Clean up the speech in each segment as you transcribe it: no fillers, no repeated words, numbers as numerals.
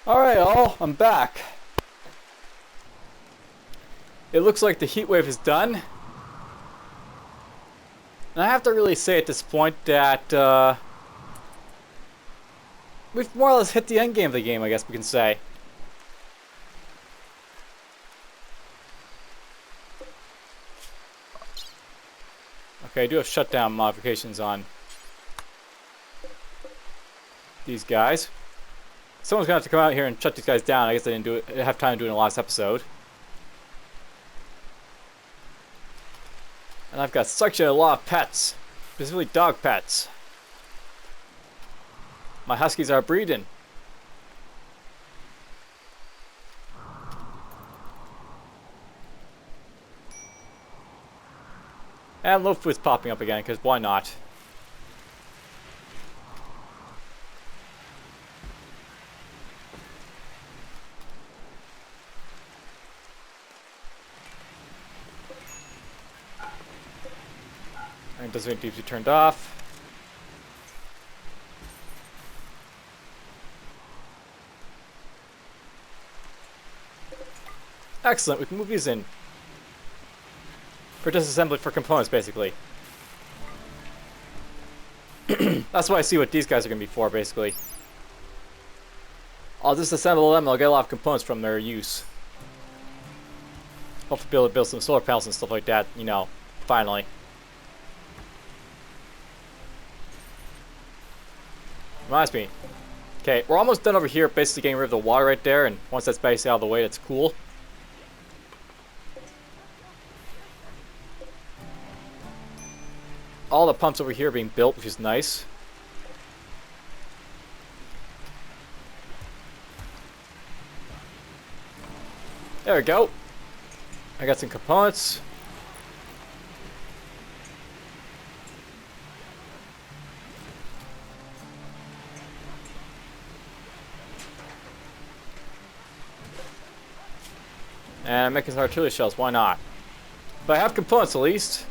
Alright all, I'm back. It looks like the heat wave is done. And I have to really say at this point that we've more or less hit the end game of the game, I guess we can say. Okay, I do have shutdown modifications on these guys. Someone's gonna have to come out here and shut these guys down. I guess I didn't have time to do it in the last episode. And I've got such a lot of pets, specifically dog pets. My huskies are breeding. And Lofoot's popping up again, because why not? And doesn't need to be turned off. Excellent, we can move these in. For disassembly for components, basically. That's why I see what these guys are going to be for, basically. I'll disassemble them and I'll get a lot of components from their use. Hopefully be able to build some solar panels and stuff like that, you know, finally. Reminds me. Okay, we're almost done over here, basically getting rid of the water right there, and once that's basically out of the way, that's cool. All the pumps over here are being built, which is nice. There we go. I got some components. And I'm making some artillery shells, why not? But I have components at least.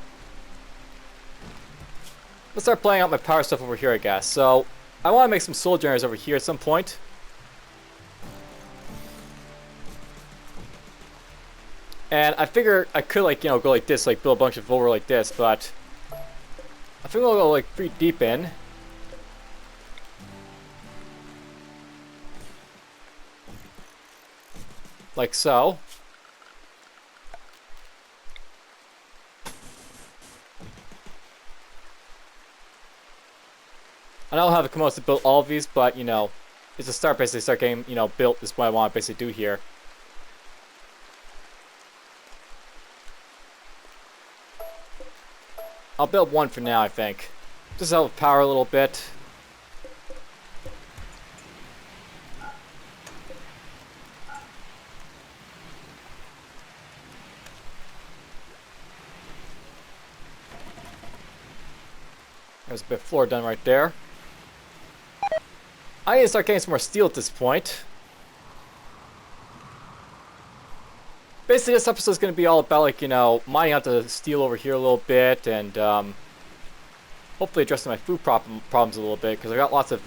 Let's start playing out my power stuff over here, I guess. So, I want to make some solar generators over here at some point. And I figure I could, like, you know, go like this, like, build a bunch of over like this, but I think I'll go, like, pretty deep in. Like so. I don't have the components to build all of these, but, you know, it's a start, basically, start getting, you know, built is what I want to basically do here. I'll build one for now, I think. Just to help power a little bit. There's a bit of floor done right there. I need to start getting some more steel at this point. Basically, this episode is going to be all about, like, you know, mining out the steel over here a little bit, and hopefully addressing my food problems a little bit, because I got lots of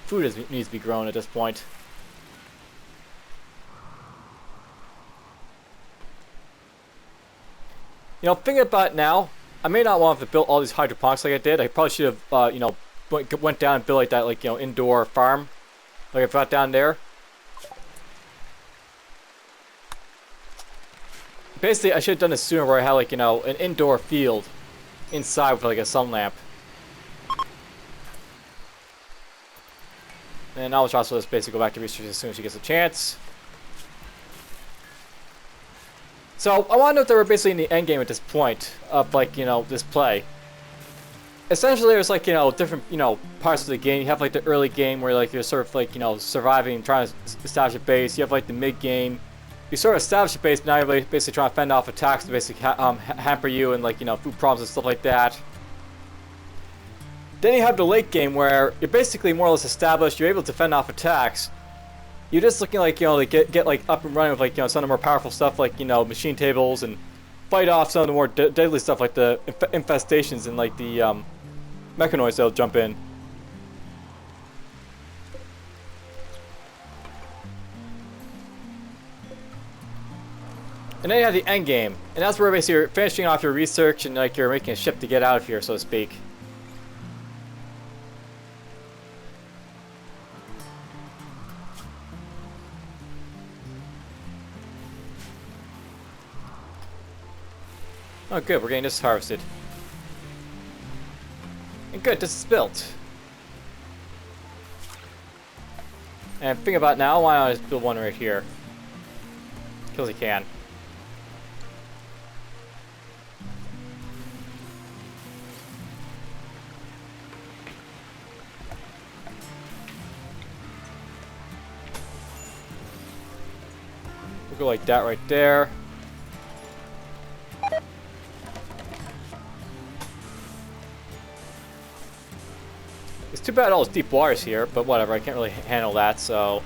food that needs to be grown at this point. You know, thinking about it now, I may not want to build all these hydroponics like I did. I probably should have, you know, went down and built like that, like, you know, indoor farm, like I got down there. Basically, I should have done this sooner, where I had, like, you know, an indoor field inside with, like, a sun lamp. And I'll also just basically go back to research as soon as she gets a chance. So, I want to know if they were basically in the end game at this point of, like, you know, this play. Essentially, there's, like, you know, different, you know, parts of the game. You have, like, the early game where, like, you're sort of, like, you know, surviving, trying to establish a base. You have, like, the mid game. You sort of establish a base, but now you're basically trying to fend off attacks to basically hamper you and, like, you know, food problems and stuff like that. Then you have the late game where you're basically more or less established. You're able to fend off attacks. You're just looking, like, you know, to get like up and running with, like, you know, some of the more powerful stuff, like, you know, machine tables, and fight off some of the more deadly stuff like the infestations and, like, the Mechanoids that'll jump in. And then you have the end game, and that's where basically you're finishing off your research and like you're making a ship to get out of here, so to speak. Oh good, we're getting this harvested. And good, this is built. And think about now, why don't I just build one right here? Because I can. We'll go like that right there. It's too bad all those deep waters here, but whatever, I can't really handle that, so...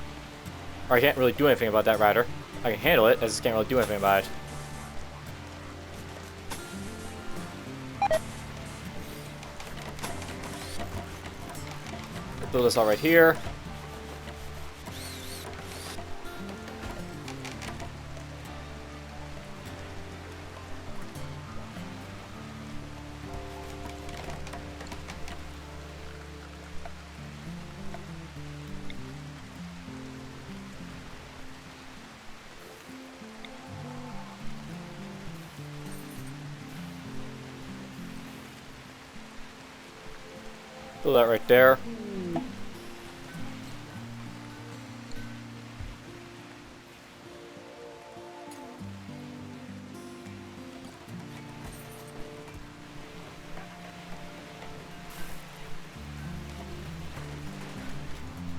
Or I can't really do anything about that, rather. I can handle it, I just can't really do anything about it. Build this all right here. Build that right there.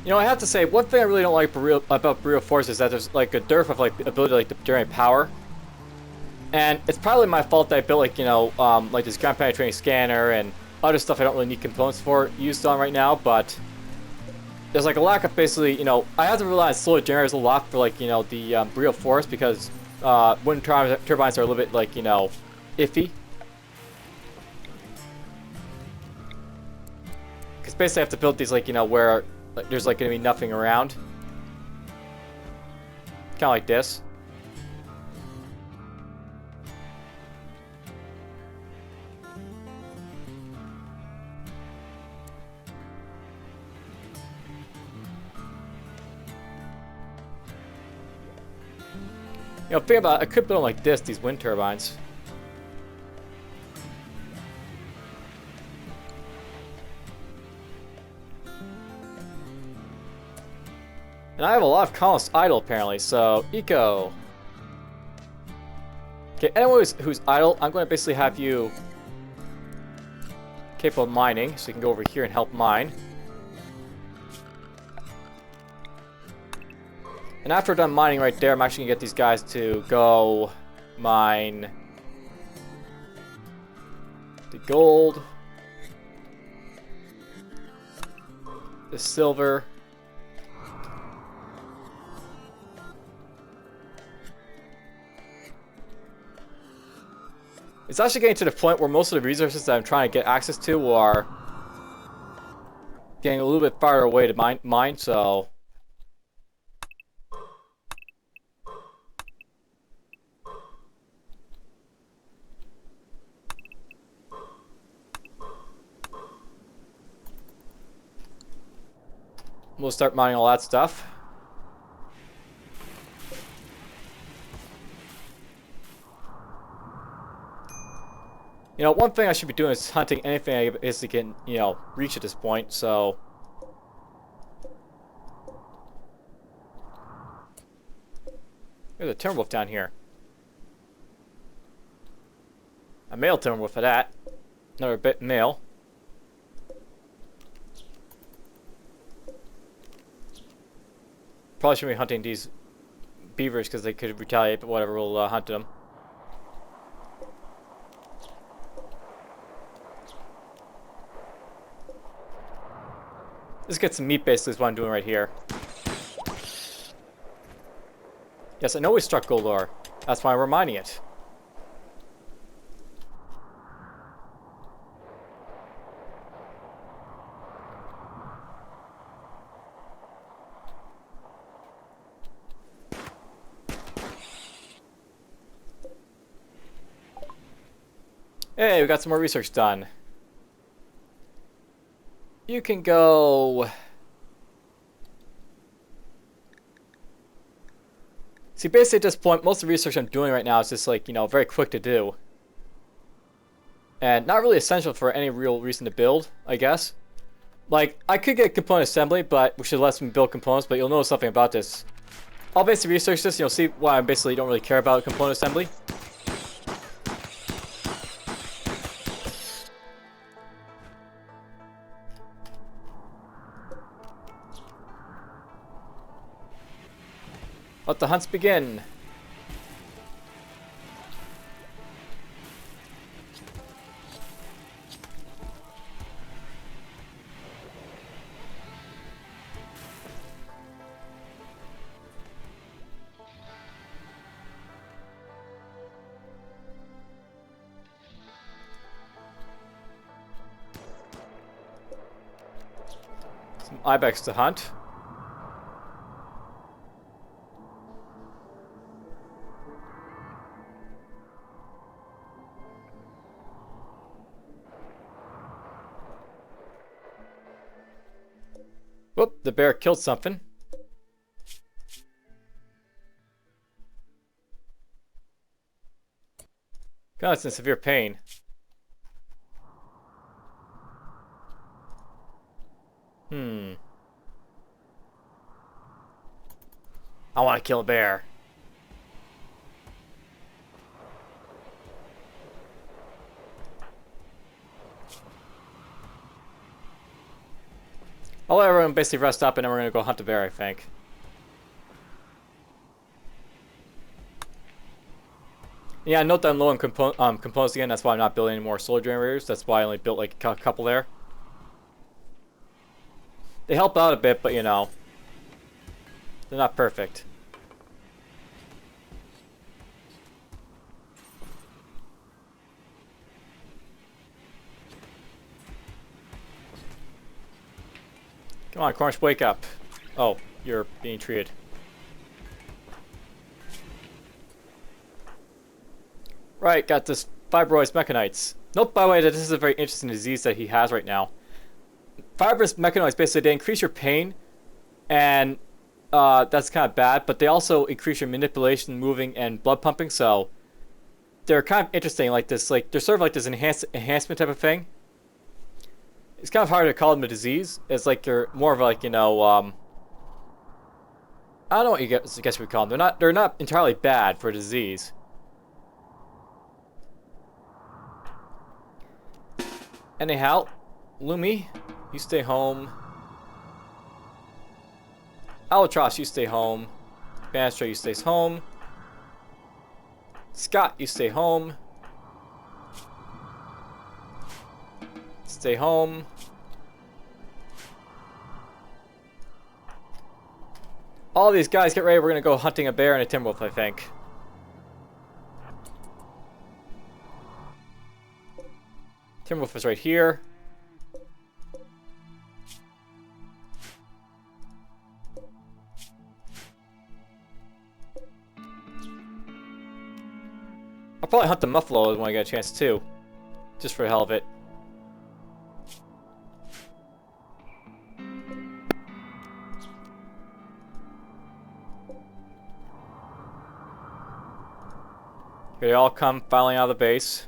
You know, I have to say, one thing I really don't like about Burrito Force is that there's like a dearth of like the ability like to generate power. And it's probably my fault that I built like, you know, like this ground penetrating scanner and other stuff I don't really need components for used on right now, but there's like a lack of basically, you know, I have to rely on solar generators a lot for like, you know, the Burrito Force because wind turbines are a little bit like, you know, iffy. Because basically I have to build these like, you know, where like, there's like going to be nothing around. Kind of like this. You know, think about it, I could build them like this, these wind turbines. And I have a lot of colonists idle apparently, so eco. Okay, anyone who's idle, I'm going to basically have you capable of mining, so you can go over here and help mine. And after we're done mining right there, I'm actually going to get these guys to go mine the gold, the silver, it's actually getting to the point where most of the resources that I'm trying to get access to are getting a little bit farther away to mine, so... we'll start mining all that stuff. You know, one thing I should be doing is hunting anything I basically can, you know, reach at this point, so... There's a timberwolf down here. A male timberwolf for that. Another bit male. Probably shouldn't be hunting these beavers because they could retaliate, but whatever, we'll hunt them. Let's get some meat basically is what I'm doing right here. Yes, I know we struck gold ore. That's why we're mining it. Hey, we got some more research done. You can go... See, basically at this point, most of the research I'm doing right now is just like, you know, very quick to do. And not really essential for any real reason to build, I guess. Like, I could get component assembly, but we should let me build components, but you'll know something about this. I'll basically research this, and you'll see why I basically don't really care about component assembly. Let the hunts begin. Some ibex to hunt. Whoop, the bear killed something. God, it's in severe pain. I want to kill a bear. I'll let everyone basically rest up and then we're going to go hunt the bear, I think. Yeah, note that I'm low on components again. That's why I'm not building any more solar generators. That's why I only built like a couple there. They help out a bit, but you know, they're not perfect. Come on, Cornish, wake up. Oh, you're being treated. Right, got this fibrous Mechanoids. Note, by the way, that this is a very interesting disease that he has right now. Fibrous Mechanoids, basically, they increase your pain, and that's kind of bad, but they also increase your manipulation, moving, and blood pumping, so they're kind of interesting, like this, like, they're sort of like this enhancement type of thing. It's kind of hard to call them a disease. It's like you're more of like, you know, I don't know what you guess you would call them. They're not entirely bad for a disease. Anyhow, Lumi, you stay home. Albatross, you stay home. Banastra, you stays home. Scott, you stay home. Stay home. All these guys, get ready. We're gonna go hunting a bear and a timberwolf, I think. Timberwolf is right here. I'll probably hunt the muffalo when I get a chance too, just for the hell of it. Here they all come filing out of the base.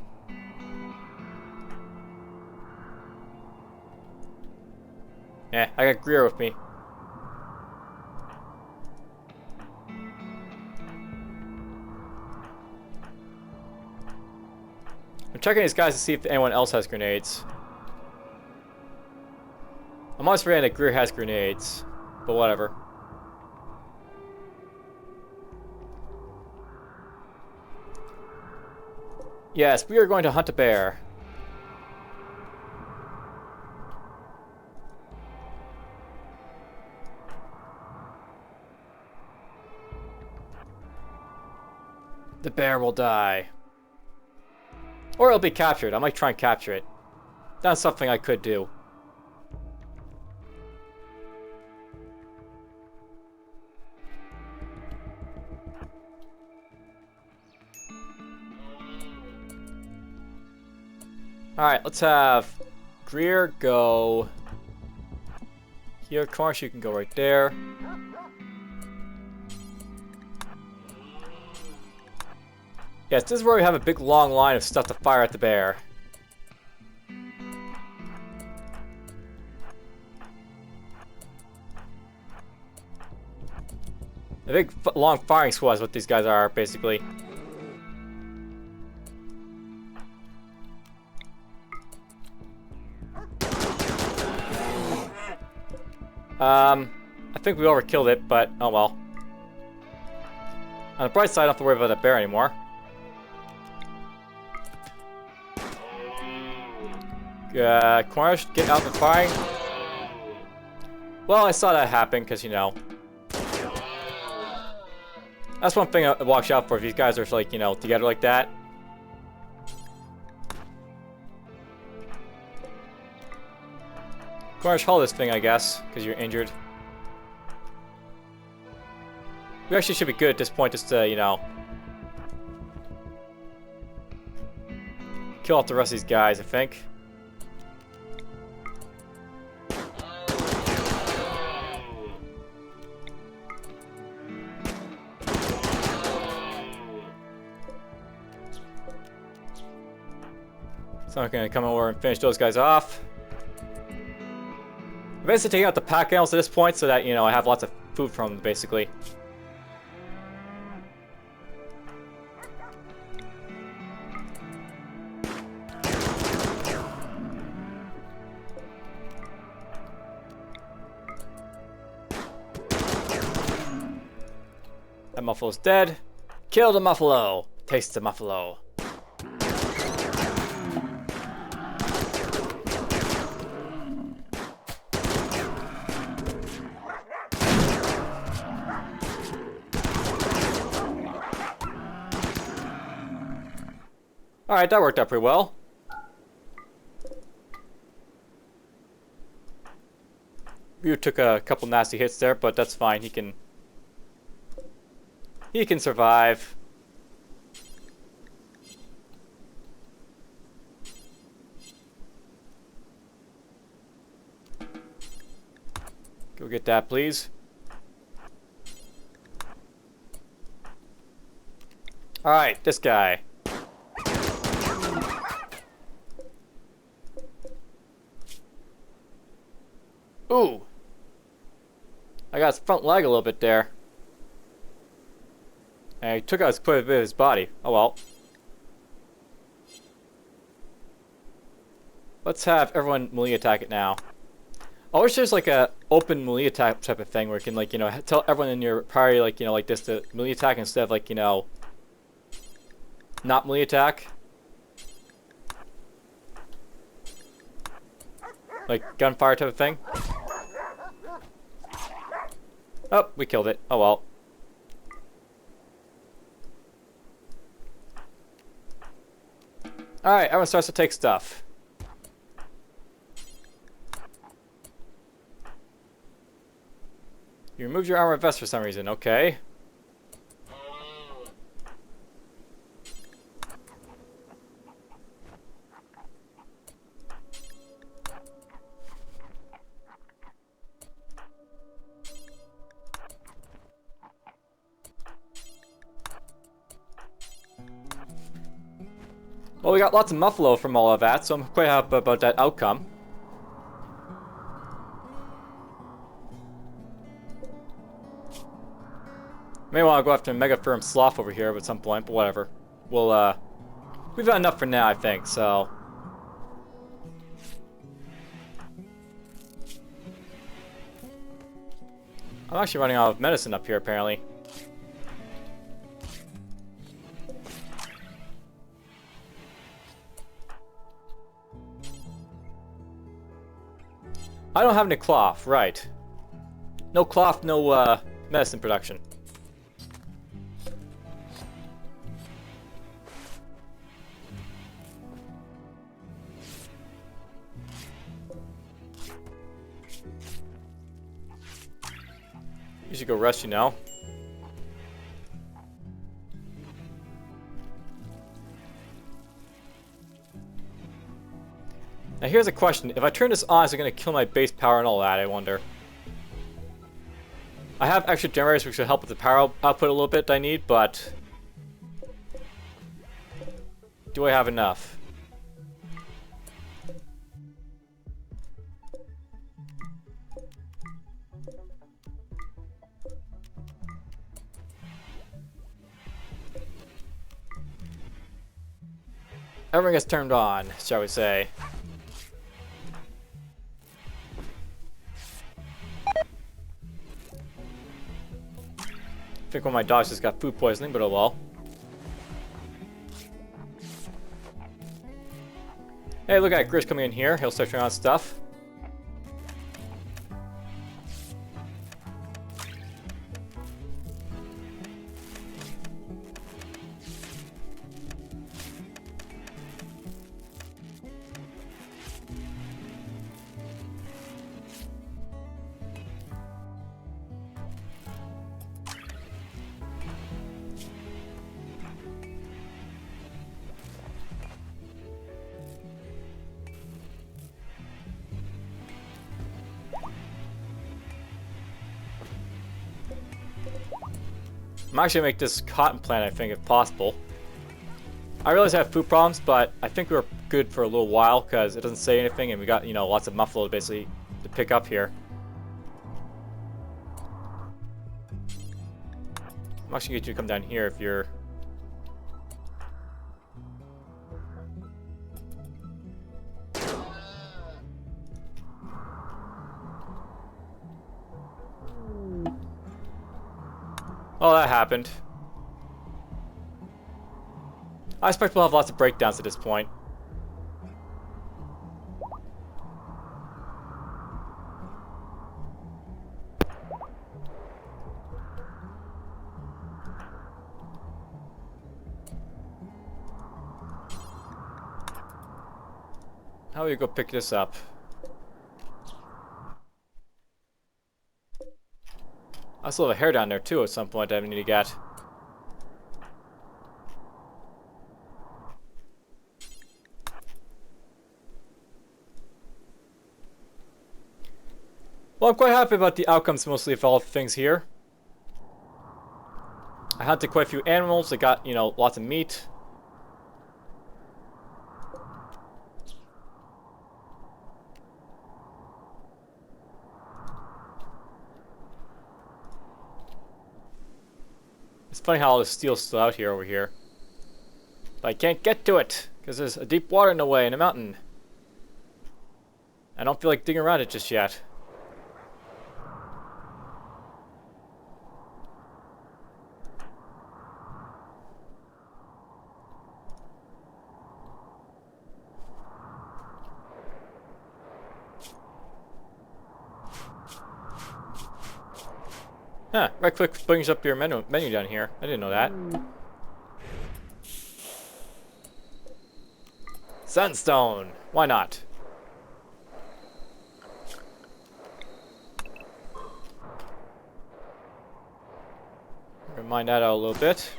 Yeah, I got Greer with me. I'm checking these guys to see if anyone else has grenades. I'm almost forgetting that Greer has grenades, but whatever. Yes, we are going to hunt a bear. The bear will die. Or it'll be captured. I might try and capture it. That's something I could do. Alright, let's have Greer go here. Karsh, you can go right there. Yes, this is where we have a big long line of stuff to fire at the bear. A big long firing squad is what these guys are, basically. I think we overkilled it, but oh well. On the bright side, I don't have to worry about that bear anymore. Cornish, get out and firing. Well, I saw that happen, because, you know. That's one thing I watch out for if these guys are, like, you know, together like that. Cornish, hold this thing, I guess, because you're injured. We actually should be good at this point, just to, you know, kill off the rest of these guys, I think. So I'm gonna come over and finish those guys off. I'm basically taking out the pack animals at this point so that, you know, I have lots of food from them, basically. That muffalo's dead. Kill the muffalo. Taste the muffalo. Alright, that worked out pretty well. Ryu took a couple nasty hits there, but that's fine. He can survive. Go get that, please. Alright, this guy. Ooh. I got his front leg a little bit there. And he took out quite a bit of his body. Oh well. Let's have everyone melee attack it now. I wish there's like a open melee attack type of thing where you can, like, you know, tell everyone in your party, like, you know, like this to melee attack instead of, like, you know, not melee attack. Like gunfire type of thing. Oh, we killed it. Oh well. Alright, everyone starts to take stuff. You removed your armor vest for some reason, okay. Well, we got lots of muffalo from all of that, so I'm quite happy about that outcome. May want to go after a mega firm sloth over here at some point, but whatever. We'll, we've got enough for now, I think, so. I'm actually running out of medicine up here, apparently. I don't have any cloth, right. No cloth, no, medicine production. You should go rest, you know. Now here's a question. If I turn this on, is it going to kill my base power and all that, I wonder? I have extra generators which will help with the power output a little bit I need, but... do I have enough? Everything gets turned on, shall we say. I think one of my dogs just got food poisoning, but oh well. Hey, look at Grish coming in here. He'll start turning on stuff. I'm actually gonna make this cotton plant, I think, if possible. I realize I have food problems, but I think we're good for a little while because it doesn't say anything, and we got, you know, lots of muffalo basically to pick up here. I'm actually gonna get you to come down here if you're... Oh, that happened. I expect we'll have lots of breakdowns at this point. How do we go pick this up? I still have a hair down there too at some point I need to get. Well, I'm quite happy about the outcomes mostly of all things here. I hunted quite a few animals. I got, you know, lots of meat. It's funny how all this steel's still out here over here. But I can't get to it, because there's a deep water in the way in a mountain. I don't feel like digging around it just yet. Huh, right click brings up your menu down here. I didn't know that. Sunstone! Why not? Mine that out a little bit.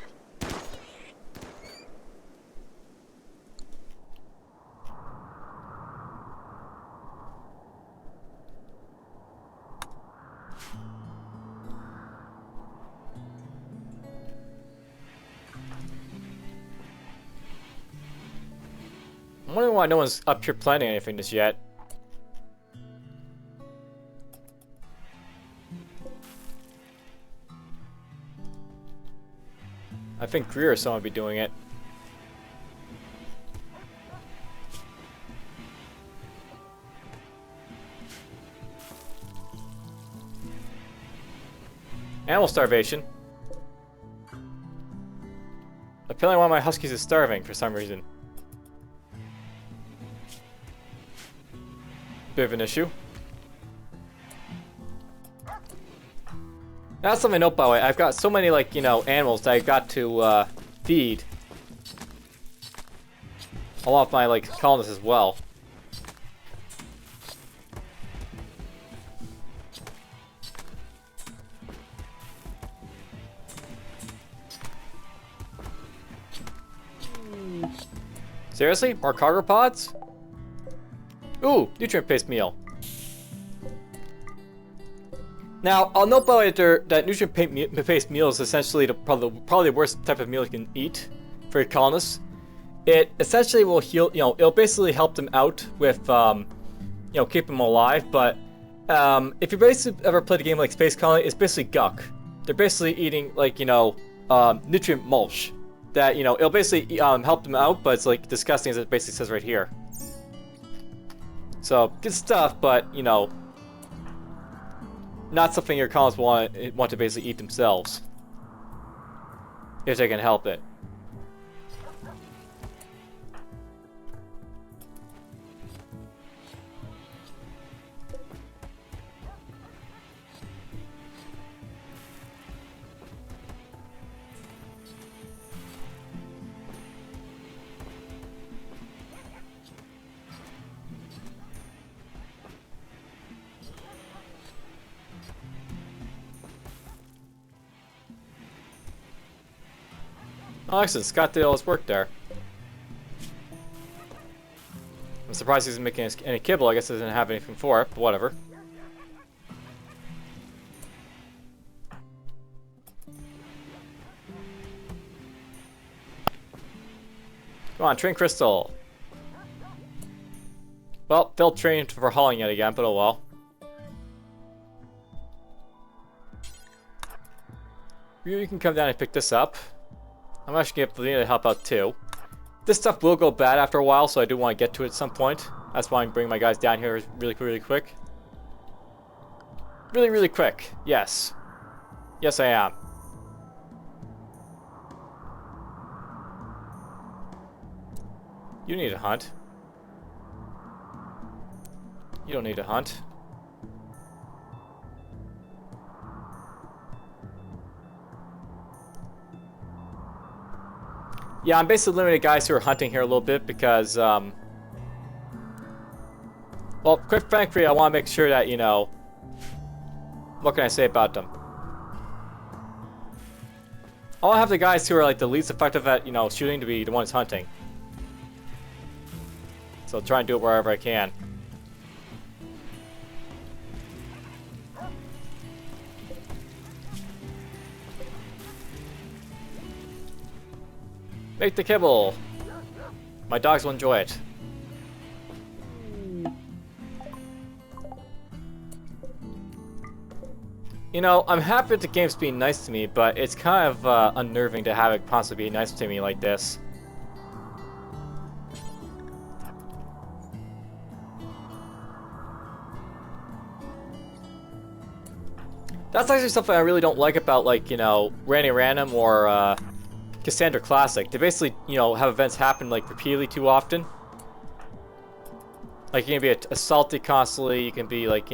I'm wondering why no one's up here planning anything just yet. I think Greer or someone would be doing it. Animal starvation. Apparently one of my huskies is starving for some reason. Bit of an issue. That's something to note, by the way. I've got so many, like, you know, animals that I've got to feed. Along with my, like, colonists as well. Seriously? More cargo pods? Ooh, nutrient-based meal. Now, I'll note by the way that nutrient-based meal is essentially probably the worst type of meal you can eat for your colonists. It essentially will heal, it'll basically help them out with, keep them alive, but if you basically ever played a game like Space Colony, it's basically guck. They're basically eating, like, nutrient mulch. That, it'll basically help them out, but it's, like, disgusting as it basically says right here. So, good stuff, but, not something your colonists want to basically eat themselves. If they can help it. Oh, excellent. Scott did all his work there. I'm surprised he's making any kibble. I guess he doesn't have anything for it, but whatever. Come on, train crystal. Well, failed train for hauling yet again, but oh well. You can come down and pick this up. I'm actually going to get Lena to help out too. This stuff will go bad after a while, so I do want to get to it at some point. That's why I'm bringing my guys down here really quick. Really quick. Yes. Yes, I am. You need to hunt. You don't need to hunt. Yeah, I'm basically limiting guys who are hunting here a little bit because, well, quite frankly, I want to make sure that, what can I say about them? I want to have the guys who are, like, the least effective at, shooting to be the ones hunting. So I'll try and do it wherever I can. Make the kibble. My dogs will enjoy it. I'm happy that the game's being nice to me, but it's kind of unnerving to have it constantly be nice to me like this. That's actually something I really don't like about, like, Randy Random or, Cassandra Classic. They basically, have events happen, like, repeatedly too often. Like, you can be assaulted constantly, you can be, like,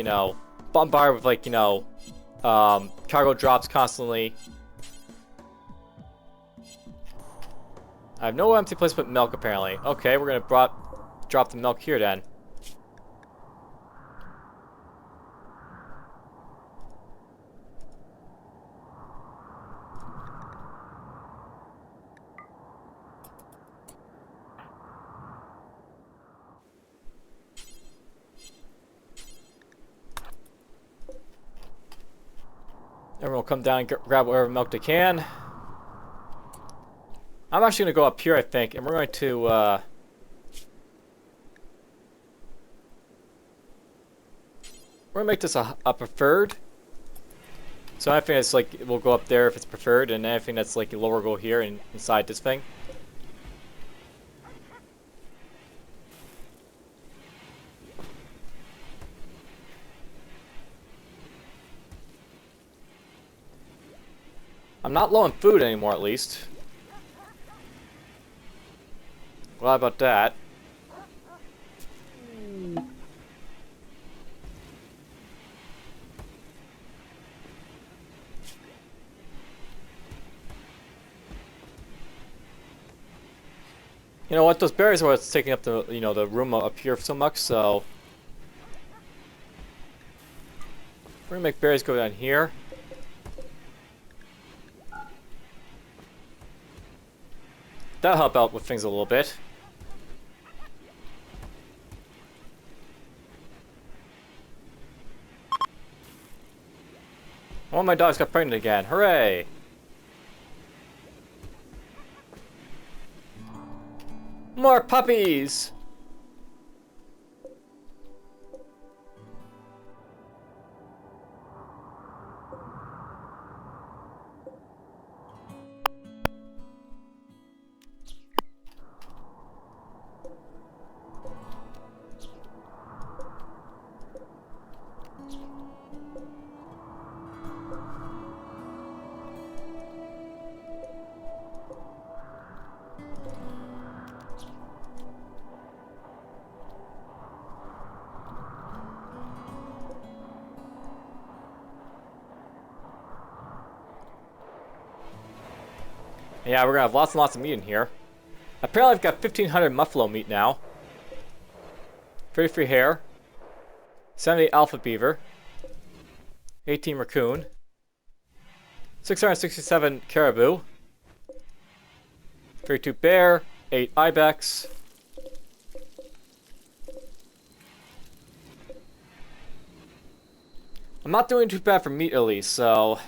bombarded with, like, cargo drops constantly. I have no empty place but milk, apparently. Okay, we're gonna drop the milk here, then. Everyone will come down and grab whatever milk they can. I'm actually going to go up here, I think, and we're going to, we're going to make this a preferred. So anything that's, like, will go up there if it's preferred, and anything that's, like, lower will go here and inside this thing. I'm not low on food anymore, at least. Well, how about that? You know what? Those berries are what's taking up the, the room up here so much, so we're gonna make berries go down here. That'll help out with things a little bit. One of my dogs got pregnant again. Hooray! More puppies! Yeah, we're gonna have lots and lots of meat in here. Apparently I've got 1,500 muffalo meat now. 33 hare. 70 alpha beaver. 18 raccoon. 667 caribou. 32 bear. 8 ibex. I'm not doing too bad for meat at least, so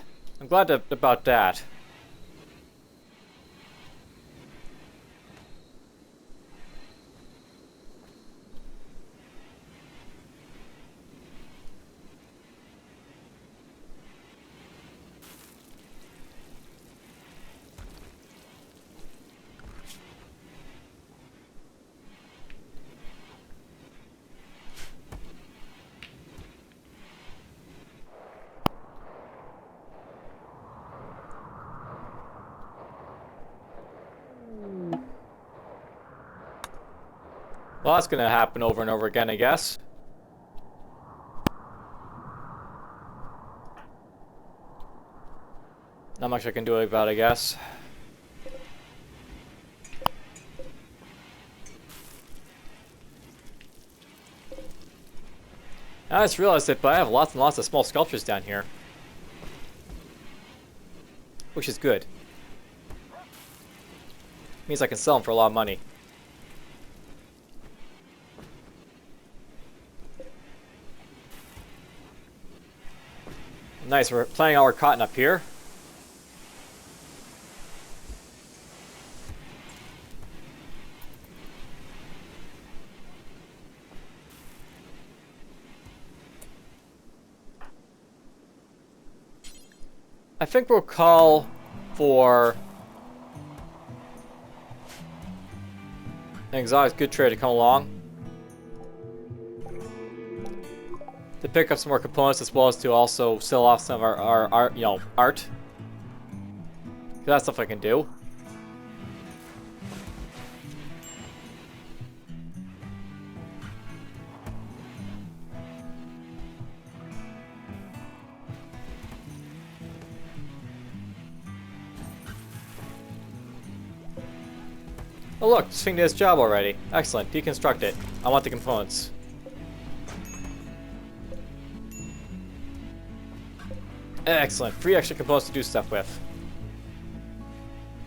I'm glad about that. Well, that's gonna happen over and over again, I guess. Not much I can do about it, I guess. I just realized it, but I have lots and lots of small sculptures down here. Which is good. Means I can sell them for a lot of money. Nice, we're planting all our cotton up here. I think we'll call for an exotic good trade to come along. To pick up some more components as well as to also sell off some of our art, you know, art. That's stuff I can do. Oh look, this thing did its job already. Excellent, deconstruct it. I want the components. Excellent. 3 extra components to do stuff with.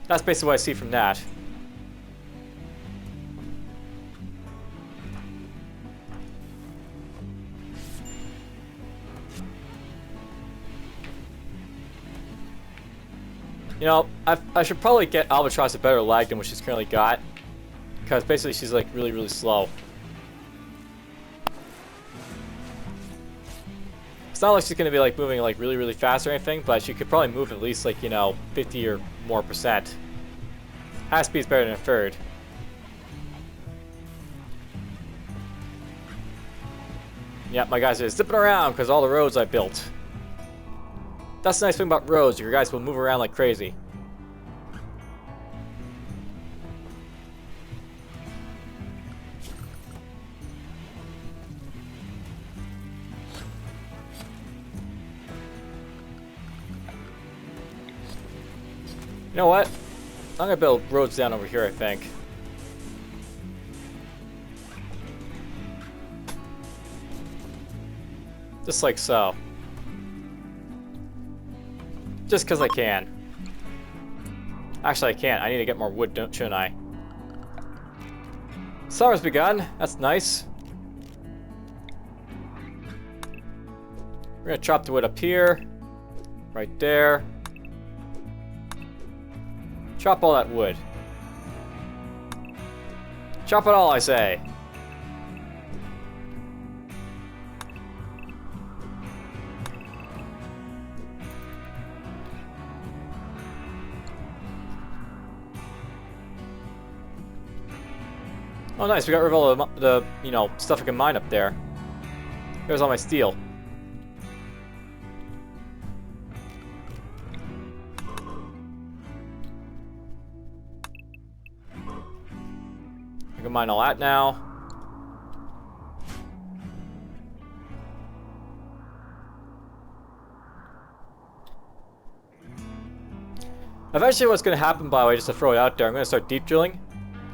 That's basically what I see from that. You know, I should probably get Albatross a better lag than what she's currently got. Because basically she's like really, really slow. It's not like she's going to be like moving like really, really fast or anything, but she could probably move at least like, you know, 50 or more %. Half speed's better than a third. Yep, my guys are zipping around because all the roads I built. That's the nice thing about roads, your guys will move around like crazy. You know what? I'm gonna build roads down over here, I think. Just like so. Just because I can. Actually, I can't. I need to get more wood, shouldn't I? Summer's begun. That's nice. We're gonna chop the wood up here. Right there. Chop all that wood. Chop it all, I say. Oh, nice. We got rid of all the you know, stuff I can mine up there. There's all my steel. I can mine all that now. Eventually what's going to happen, by the way, just to throw it out there, I'm going to start deep drilling.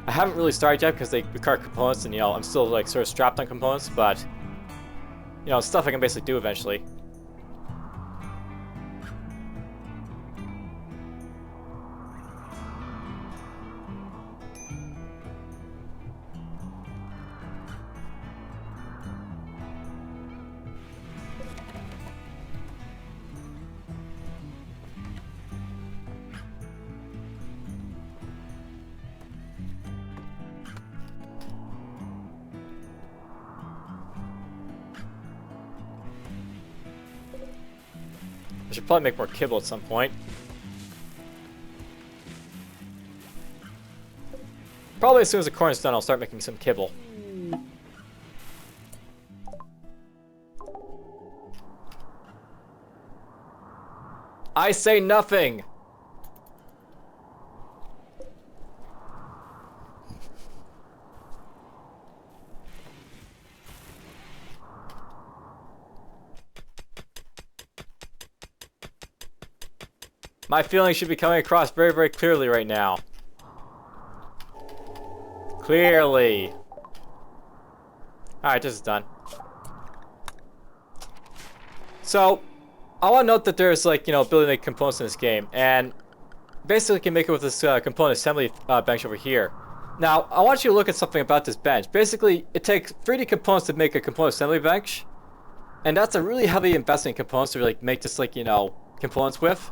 I haven't really started yet because they require components and, you know, I'm still like sort of strapped on components, but, you know, stuff I can basically do eventually. I should probably make more kibble at some point. Probably as soon as the corn is done, I'll start making some kibble. I say nothing! My feelings should be coming across very, very clearly right now. Clearly. Alright, this is done. So, I want to note that there's, like, you know, ability to make components in this game. And basically, you can make it with this component assembly bench over here. Now, I want you to look at something about this bench. Basically, it takes 3D components to make a component assembly bench. And that's a really heavy investment in components to, like, make this, like, you know, components with.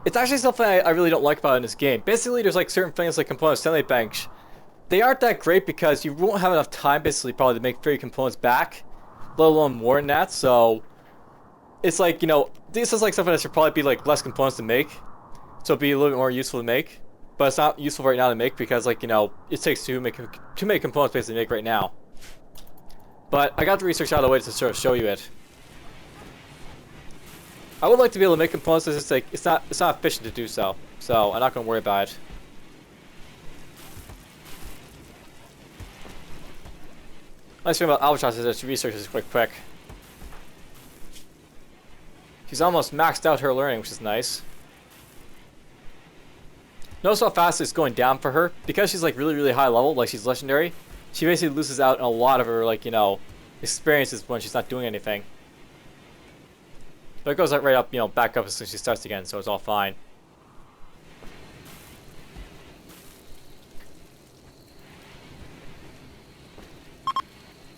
It's actually something I really don't like about in this game. Basically, there's like certain things like component assembly bench. They aren't that great because you won't have enough time basically probably to make 3 components back, let alone more than that. So it's like, you know, this is like something that should probably be like less components to make, so it'd be a little bit more useful to make. But it's not useful right now to make because, like, you know, it takes too many components basically to make right now. But I got the research out of the way to sort of show you it. I would like to be able to make components. It's just like it's not efficient to do so. So I'm not gonna worry about it. Nice thing about Albatross is that she researches quick. She's almost maxed out her learning, which is nice. Notice how fast it's going down for her because she's like really, really high level, like she's legendary. She basically loses out on a lot of her, like, you know, experiences when she's not doing anything. But it goes right up, you know, back up as soon as she starts again, so it's all fine.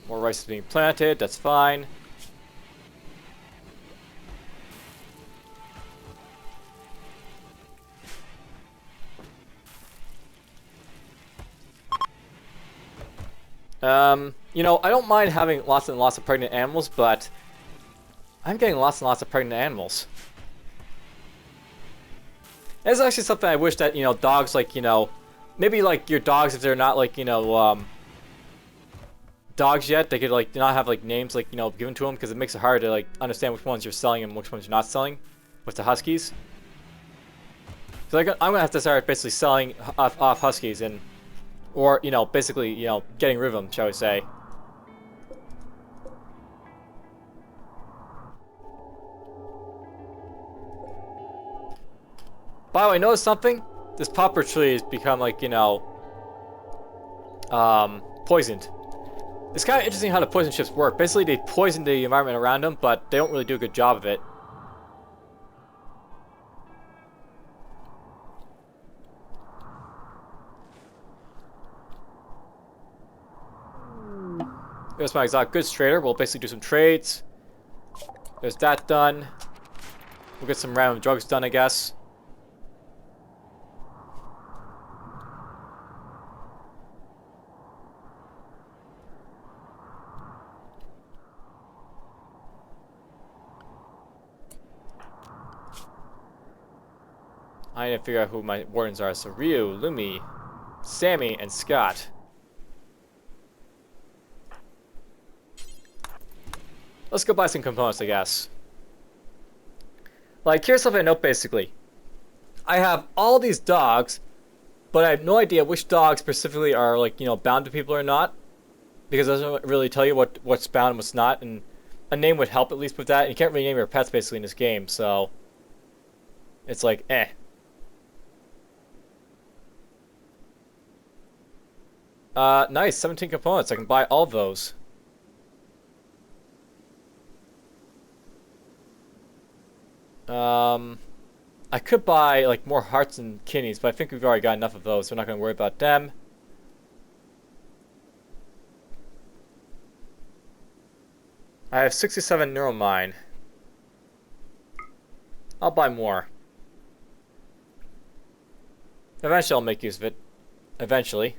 More rice is being planted, that's fine. You know, I don't mind having lots and lots of pregnant animals, but I'm getting lots and lots of pregnant animals. It's actually something I wish that, you know, dogs, like, you know, maybe like your dogs, if they're not like, you know, dogs yet, they could like not have like names like, you know, given to them, because it makes it hard to like understand which ones you're selling and which ones you're not selling with the huskies. So I'm gonna have to start basically selling off huskies and, or, you know, basically, you know, getting rid of them, shall we say. By the way, notice something? This popper tree has become like, you know, poisoned. It's kind of interesting how the poison chips work. Basically, they poison the environment around them, but they don't really do a good job of it. There's my exotic goods trader. We'll basically do some trades. There's that done. We'll get some random drugs done, I guess. I need to figure out who my wardens are. So Ryu, Lumi, Sammy, and Scott. Let's go buy some components, I guess. Like, here's something I know basically. I have all these dogs, but I have no idea which dogs specifically are, like, you know, bound to people or not. Because it doesn't really tell you what's bound and what's not. And a name would help at least with that. And you can't really name your pets basically in this game, so it's like, eh. Nice, 17 components. I can buy all of those. I could buy, like, more hearts and kidneys, but I think we've already got enough of those, so we're not going to worry about them. I have 67 neuromine. I'll buy more. Eventually I'll make use of it. Eventually.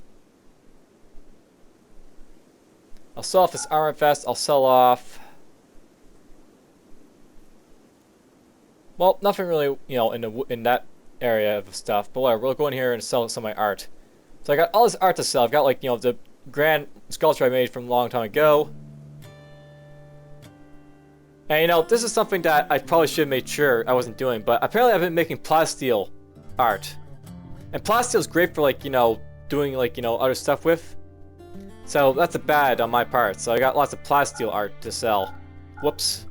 I'll sell off this armor vest. I'll sell off... Well, nothing really, you know, in that area of stuff. But whatever, we'll go in here and sell some of my art. So I got all this art to sell. I've got, like, you know, the grand sculpture I made from a long time ago. And, you know, this is something that I probably should have made sure I wasn't doing. But apparently I've been making plasteel art. And plasteel is great for, like, you know, doing, like, you know, other stuff with. So that's a bad on my part. So I got lots of plasteel art to sell. Whoops.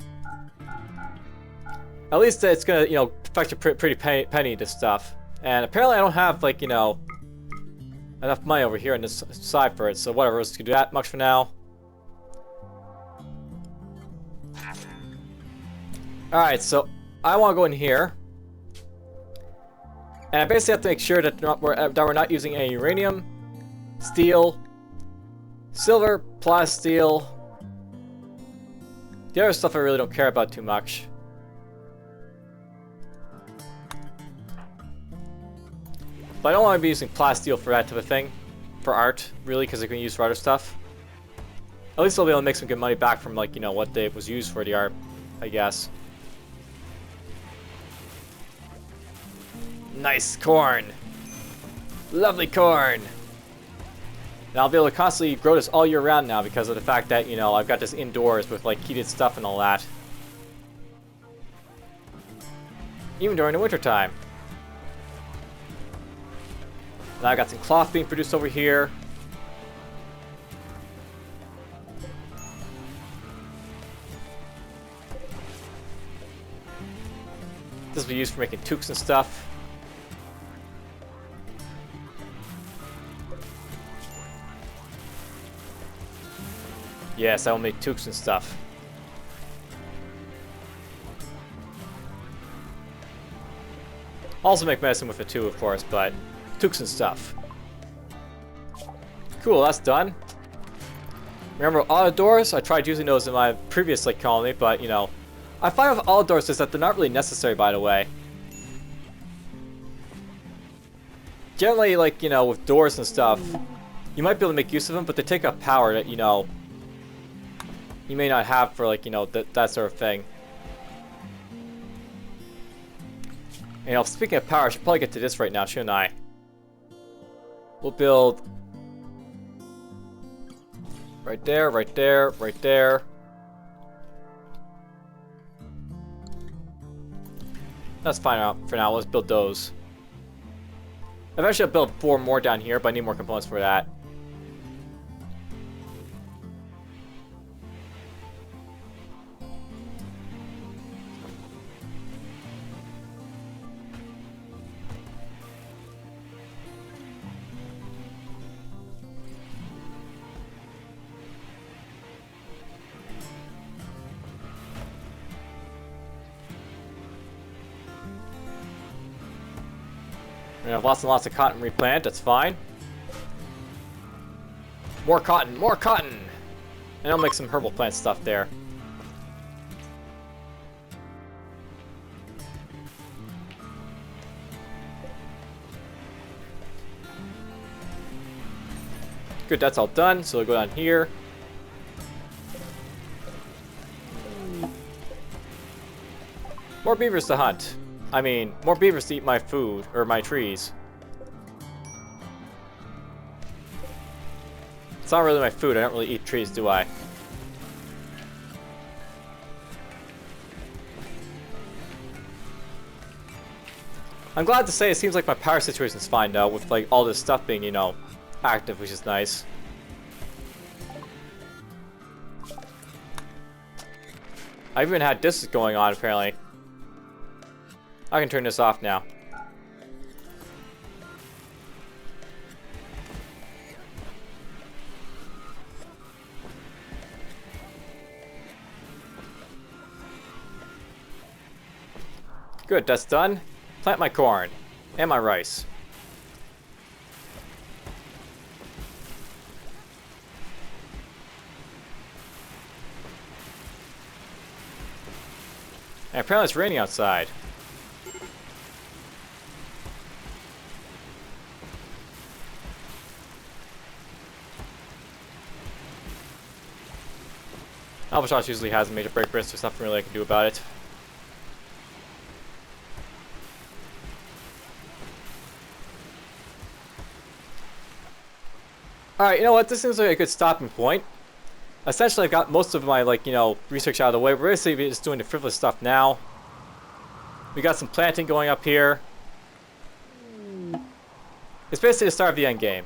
At least it's gonna, you know, fetch a pretty penny to stuff. And apparently I don't have, like, you know, enough money over here on this side for it. So whatever, let's do that much for now. Alright, so I want to go in here. And I basically have to make sure that we're not using any uranium, steel, silver, plasteel. The other stuff I really don't care about too much. But I don't want to be using plasteel for that type of thing. For art, really, because it can be used for other stuff. At least I'll be able to make some good money back from, like, you know, what it was used for the art, I guess. Nice corn! Lovely corn! And I'll be able to constantly grow this all year round now because of the fact that, you know, I've got this indoors with, like, heated stuff and all that. Even during the winter time. Now I got some cloth being produced over here. This will be used for making toques and stuff. Yes, I will make toques and stuff. Also make medicine with it too, of course, but toques and stuff. Cool, that's done. Remember auto doors? I tried using those in my previous, like, colony, but, you know, I find with auto doors is that they're not really necessary, by the way. Generally, like, you know, with doors and stuff, you might be able to make use of them, but they take up power that, you know, you may not have for, like, you know, that sort of thing. You know, speaking of power, I should probably get to this right now, shouldn't I? We'll build right there, right there, right there. That's fine for now. Let's build those. Eventually I'll build 4 more down here, but I need more components for that. We have lots and lots of cotton replant, that's fine. More cotton, more cotton! And I'll make some herbal plant stuff there. Good, that's all done. So we'll go down here. More beavers to hunt. I mean, more beavers to eat my food, or my trees. It's not really my food. I don't really eat trees, do I? I'm glad to say it seems like my power situation's fine now, with like all this stuff being, you know, active, which is nice. I even had this going on, apparently. I can turn this off now. Good, that's done. Plant my corn. And my rice. And apparently it's raining outside. Albatross usually has a major break burst. There's nothing really I can do about it. Alright, you know what? This seems like a good stopping point. Essentially, I've got most of my, like, you know, research out of the way. We're basically just doing the frivolous stuff now. We got some planting going up here. It's basically the start of the end game.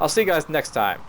I'll see you guys next time.